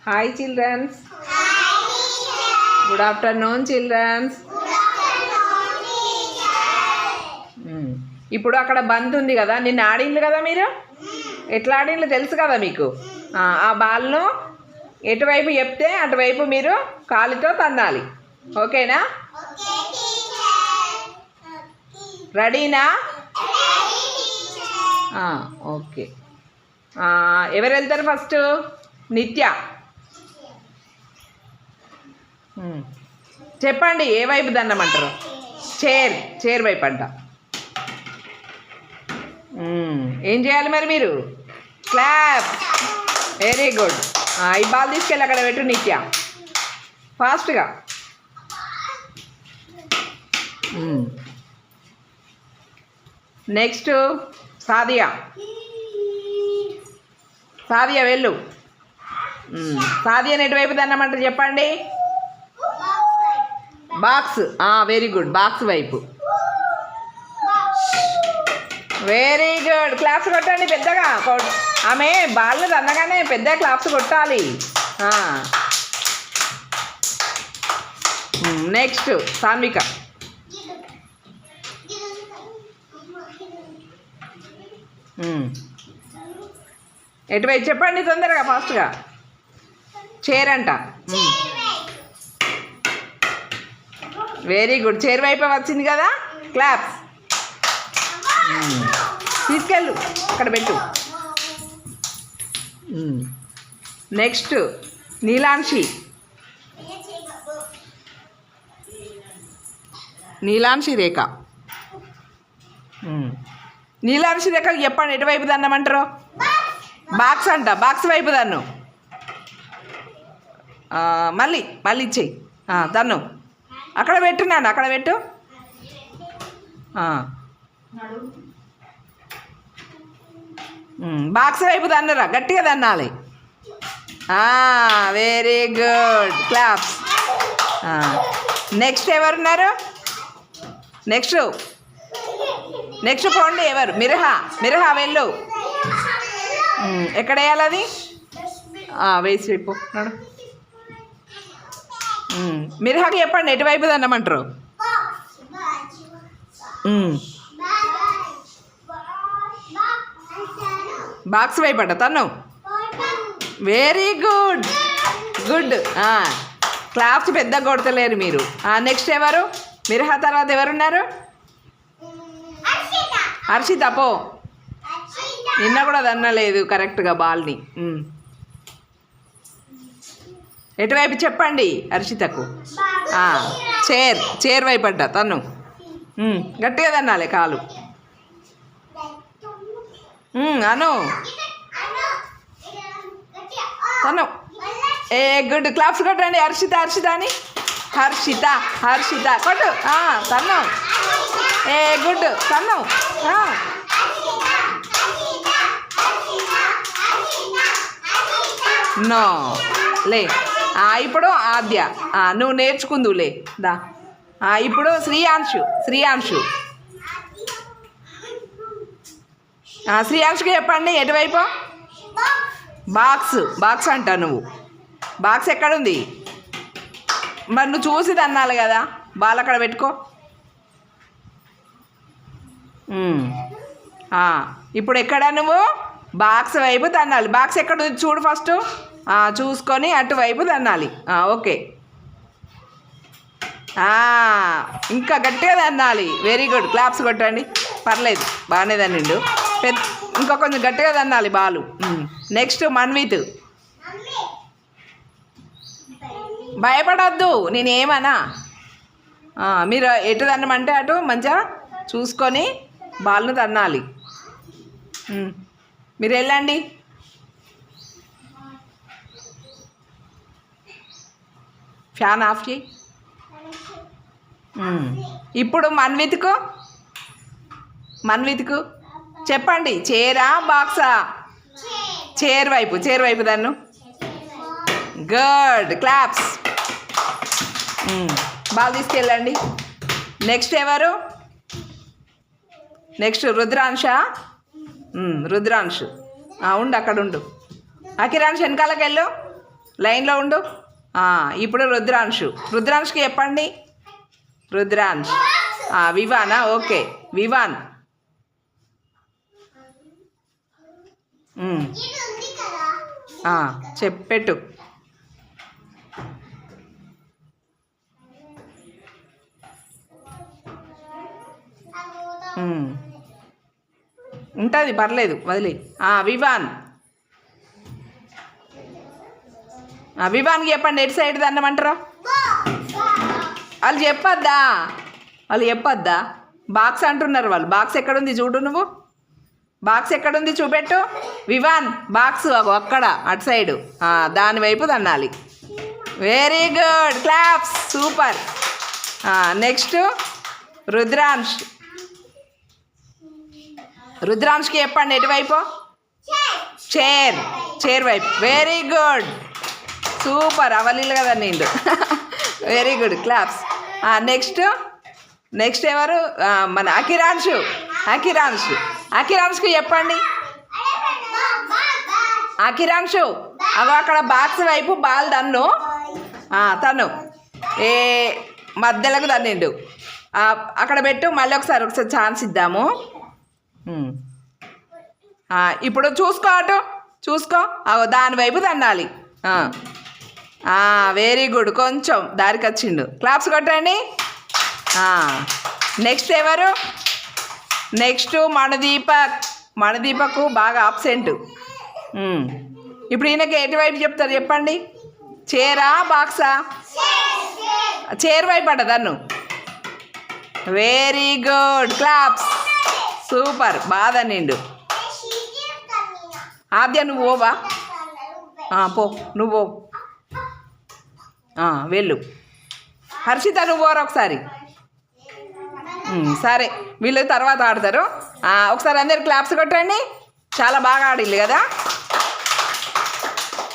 Hi children. Good afternoon children. ఇప్పుడు అక్కడ బంద్ ఉంది కదా, నిన్న ఆడిండ్రు కదా మీరు. ఎట్లా ఆడిండ్రు తెలుసు కదా మీకు. ఆ బాల్ను ఎటువైపు చెప్తే అటువైపు మీరు కాలుతో తన్నాలి. ఓకేనా? రెడీనా? ఓకే. ఎవరు వెళ్తారు ఫస్ట్? నిత్య. చెప్పండి ఏ వైపు దన్నమంటారు? చైర్ వైపు అంట. ఏం చేయాలి మరి మీరు? క్లాప్. Very good. ఈ బాల్ తీసుకెళ్ళి అక్కడ పెట్టు నిత్య, ఫాస్ట్గా. నెక్స్ట్ సాదియా వెళ్ళు. సాదియాని ఎటువైపు దన్నమంటారు చెప్పండి? బాక్స్. వెరీ గుడ్, బాక్స్ వైపు. Very good. క్లాప్స్ కొట్టండి పెద్దగా. ఆమె బాల్ని దన్నగానే పెద్ద క్లాప్స్ కొట్టాలి. నెక్స్ట్ సాన్విక. ఎటువైపు చెప్పండి తొందరగా, ఫాస్ట్గా. చైర్ అంట. Very good. చైర్ వైపు వచ్చింది కదా, క్లాప్స్. తీసుకెళ్ళు, అక్కడ పెట్టు. నెక్స్ట్ నీలాంశి రేఖ. నీలాంశి రేఖకి చెప్పండి ఎటువైపు దన్నమంటారు? బాక్స్ అంట. బాక్స్ వైపు దన్ను. మళ్ళీ ఇచ్చేయి. తన్ను అక్కడ పెట్టున్నాను, అక్కడ పెట్టు. బాక్స్ వైపు దన్నరా, గట్టిగా దన్నాలి. Very good, claps. నెక్స్ట్ ఎవరున్నారు? నెక్స్ట్ పోండి. ఎవరు? మిరహా వెళ్ళు. ఎక్కడ వేయాలి అది? వేసి వైపు నాడు. మిరహాకి చెప్పండి ఎటువైపు దన్నమంటారు? బాక్స్ వైపు అంట. తను వెరీ గుడ్. క్లాప్స్ పెద్దగా కొడతలేరు మీరు. నెక్స్ట్ ఎవరు? మిరహా తర్వాత ఎవరున్నారు? హర్షిత. పో, నిన్న కూడా దన్నలేదు కరెక్ట్గా బాల్ని. ఎటువైపు చెప్పండి హర్షితకు? చైర్ వైపు అంట. తను గట్టిగా దన్నాలి కాలు. అను తను. గుడ్. క్లాప్స్ కొట్టండి. హర్షిత అని. హర్షిత కొట్టు. తను. గుడ్. తను. నో లే. ఇప్పుడు ఆద్య. నువ్వు నేర్చుకుందులే దా. ఇప్పుడు శ్రీయాంశు. శ్రీయాంశుకి చెప్పండి ఎటువైపు? బాక్స్ అంట. నువ్వు బాక్స్ ఎక్కడుంది మరి? నువ్వు చూసి దన్నాలి కదా. బాల్ అక్కడ పెట్టుకో. ఇప్పుడు ఎక్కడ నువ్వు? బాక్స్ వైపు దన్నాలి. బాక్స్ ఎక్కడ ఉంది చూడు ఫస్ట్. చూసుకొని అటువైపు దన్నాలి. ఓకే. ఇంకా గట్టిగా దన్నాలి. Very good. క్లాప్స్ కొట్టండి. పర్లేదు, బాగానే దన్నిండు. ఇంకా కొంచెం గట్టిగా దన్నాలి బాలు. నెక్స్ట్ మన్విత్. భయపడద్దు, నేనేమన్నా. మీరు ఎటు దన్నమంటే అటు మంచిగా చూసుకొని బాల్ను తన్నాలి. మీరు వెళ్ళండి. ఫ్యాన్ ఆఫ్ చేయి. ఇప్పుడు మన్విత్కు చెప్పండి చైరా బాక్సా? చైర్ వైపు దన్ను. గుడ్. క్లాప్స్. బాల్ తీసుకెళ్ళండి. నెక్స్ట్ ఎవరు? నెక్స్ట్ రుద్రాంశు. ఉండు, అక్కడ ఉండు. అకిరాంశ్ వెనకాలకి వెళ్ళు. లైన్లో ఉండు. ఇప్పుడు రుద్రాంష్కి చెప్పండి. రుద్రాంష్. వివానా? ఓకే, వివాన్. చెప్పెట్టు. ఉంటుంది, పర్లేదు, వదిలే. వివాన్. వివాన్కి చెప్పండి. ఎటు సైడ్ దన్నమంటారా? వాళ్ళు చెప్పొద్దా? బాక్స్ అంటున్నారు వాళ్ళు. బాక్స్ ఎక్కడుంది చూడు, నువ్వు బాక్స్ ఎక్కడుంది చూపెట్టు. వివాన్ బాక్స్ అక్కడ అటు సైడు, దాని వైపు దన్నాలి. Very good, claps, super. Next రుద్రాంష్కి చెప్పండి. ఎటువైపు? చైర్ వైపు. Very good, super. అవలీలు కదా నిండు. Very good, claps. నెక్స్ట్ ఎవరు? మన అఖిరాంష్కి చెప్పండి. అఖిరాంషు అక్కడ బాక్స్ వైపు బాల్ దన్ను. తను మధ్యలోకి దన్నిండు. అక్కడ పెట్టు. మళ్ళీ ఒకసారి ఛాన్స్ ఇద్దాము. ఇప్పుడు చూసుకో దాని వైపు దన్నాలి. వెరీ గుడ్, కొంచెం దారికి వచ్చిండు. క్లాప్స్ కొట్టండి. నెక్స్ట్ ఎవరు? నెక్స్ట్ మణదీపకు బాగా ఆబ్సెంట్. ఇప్పుడు ఈయనకి ఎటువైపు చెప్తారు చెప్పండి. చైరా బాక్సా? చైర్ వైపు అట దన్ను. Very good, claps, super. బాగా నిండు. ఆద్య నువ్వు పోవా? నువ్వు వెళ్ళు. హర్షిత నువ్వు పోరా ఒకసారి. సరే, వీళ్ళు తర్వాత ఆడతారు. ఒకసారి అందరు క్లాప్స్ కొట్టండి. చాలా బాగా ఆడిల్లు కదా.